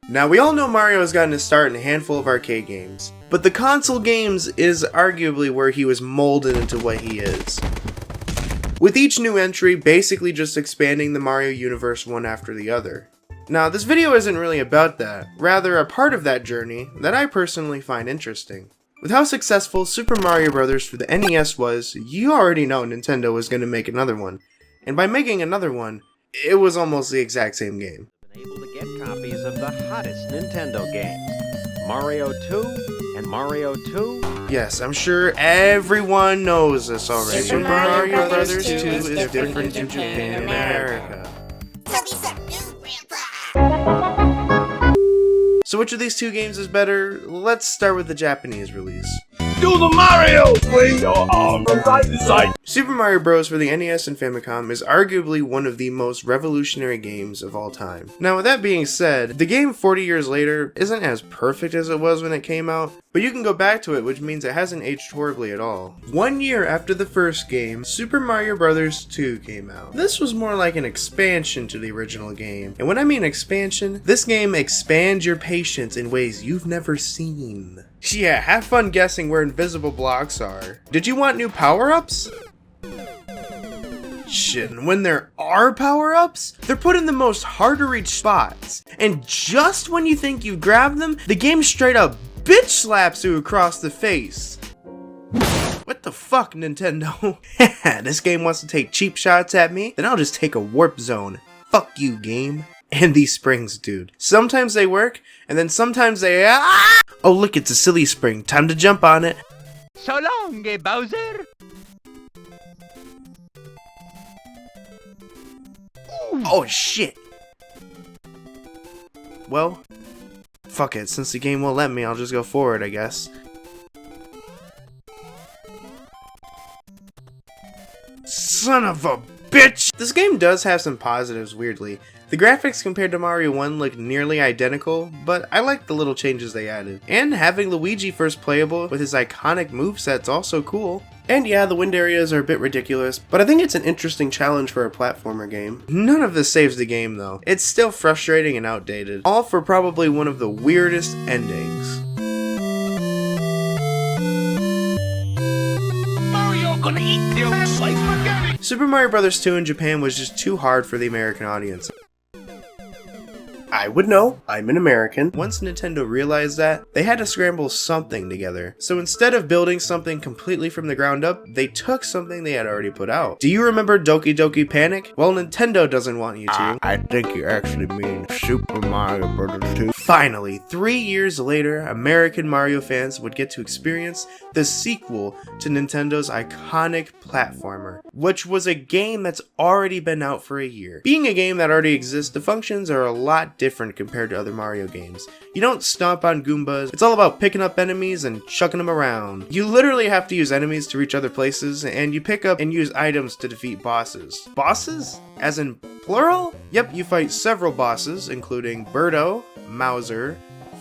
Now, we all know Mario has gotten his start in a handful of arcade games, but the console games is arguably where he was molded into what he is. With each new entry basically just expanding the Mario universe one after the other. Now, this video isn't really about that, rather a part of that journey that I personally find interesting. With how successful Super Mario Bros. For the NES was, you already know Nintendo was going to make another one. And by making another one, it was almost the exact same game. Able to get copies of the hottest Nintendo games, Mario 2 and Mario 2. Yes, I'm sure everyone knows this already. Super Mario Bros. 2 is different in Japan and America. So which of these two games is better? Let's start with the Japanese release. Do the Mario! Swing your arm from side to side! Super Mario Bros. For the NES and Famicom is arguably one of the most revolutionary games of all time. Now with that being said, the game 40 years later isn't as perfect as it was when it came out, but you can go back to it, which means it hasn't aged horribly at all. 1 year after the first game, Super Mario Bros. 2 came out. This was more like an expansion to the original game. And when I mean expansion, this game expands your patience in ways you've never seen. Yeah, have fun guessing where invisible blocks are. Did you want new power-ups? Shit, and when there are power-ups, they're put in the most hard-to-reach spots. And just when you think you've grabbed them, the game straight up bitch slaps you across the face. What the fuck, Nintendo? This game wants to take cheap shots at me? Then I'll just take a warp zone. Fuck you, game. And these springs, dude. Sometimes they work, and then sometimes they Oh look, it's a silly spring. Time to jump on it. So long, Bowser! Oh shit! Well, fuck it. Since the game won't let me, I'll just go forward, I guess. Son of a bitch! This game does have some positives, weirdly. The graphics compared to Mario 1 look nearly identical, but I like the little changes they added. And having Luigi first playable with his iconic moveset's also cool. And yeah, the wind areas are a bit ridiculous, but I think it's an interesting challenge for a platformer game. None of this saves the game though. It's still frustrating and outdated, all for probably one of the weirdest endings. Mario gonna eat you like spaghetti! Super Mario Bros. 2 in Japan was just too hard for the American audience. I would know, I'm an American. Once Nintendo realized that, they had to scramble something together. So instead of building something completely from the ground up, they took something they had already put out. Do you remember Doki Doki Panic? Well, Nintendo doesn't want you to. I think you actually mean Super Mario Bros. 2. Finally, 3 years later, American Mario fans would get to experience the sequel to Nintendo's iconic platformer, which was a game that's already been out for a year. Being a game that already exists, the functions are a lot different compared to other Mario games. You don't stomp on Goombas, it's all about picking up enemies and chucking them around. You literally have to use enemies to reach other places, and you pick up and use items to defeat bosses. Bosses? As in plural? Yep, you fight several bosses, including Birdo, Mauser,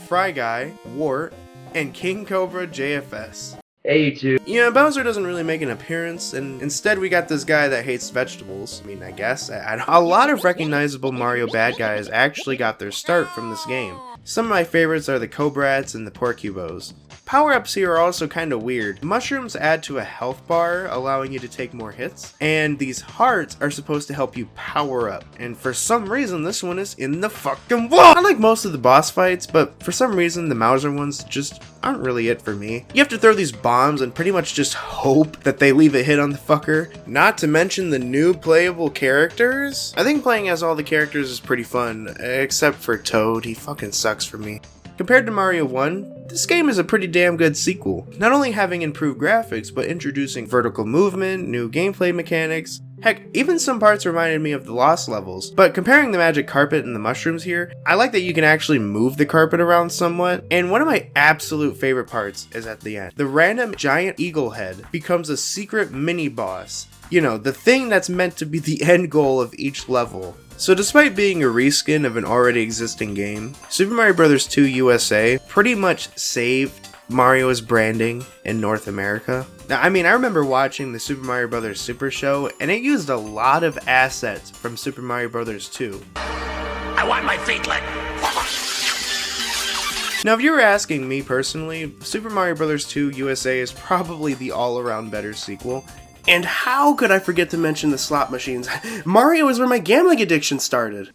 Fry Guy, Wart, and King Cobra JFS. Hey, you two. Yeah, Bowser doesn't really make an appearance, and instead we got this guy that hates vegetables. I mean, I guess. A lot of recognizable Mario bad guys actually got their start from this game. Some of my favorites are the Cobrats and the Porcubos. Power-ups here are also kinda weird. Mushrooms add to a health bar, allowing you to take more hits, and these hearts are supposed to help you power up, and for some reason this one is in the fucking wall! I like most of the boss fights, but for some reason the Mauser ones just aren't really it for me. You have to throw these bombs and pretty much just hope that they leave a hit on the fucker. Not to mention the new playable characters. I think playing as all the characters is pretty fun, except for Toad. He fucking sucks for me. Compared to Mario 1, this game is a pretty damn good sequel. Not only having improved graphics, but introducing vertical movement, new gameplay mechanics. Heck, even some parts reminded me of the Lost levels. But comparing the magic carpet and the mushrooms here, I like that you can actually move the carpet around somewhat. And one of my absolute favorite parts is at the end. The random giant eagle head becomes a secret mini boss. You know, the thing that's meant to be the end goal of each level. So despite being a reskin of an already existing game, Super Mario Bros. 2 USA pretty much saved Mario's branding in North America. Now, I mean, I remember watching the Super Mario Bros. Super Show, and it used a lot of assets from Super Mario Bros. 2. I want my feet licked. Now, if you were asking me personally, Super Mario Bros. 2 USA is probably the all-around better sequel. And how could I forget to mention the slot machines? Mario is where my gambling addiction started.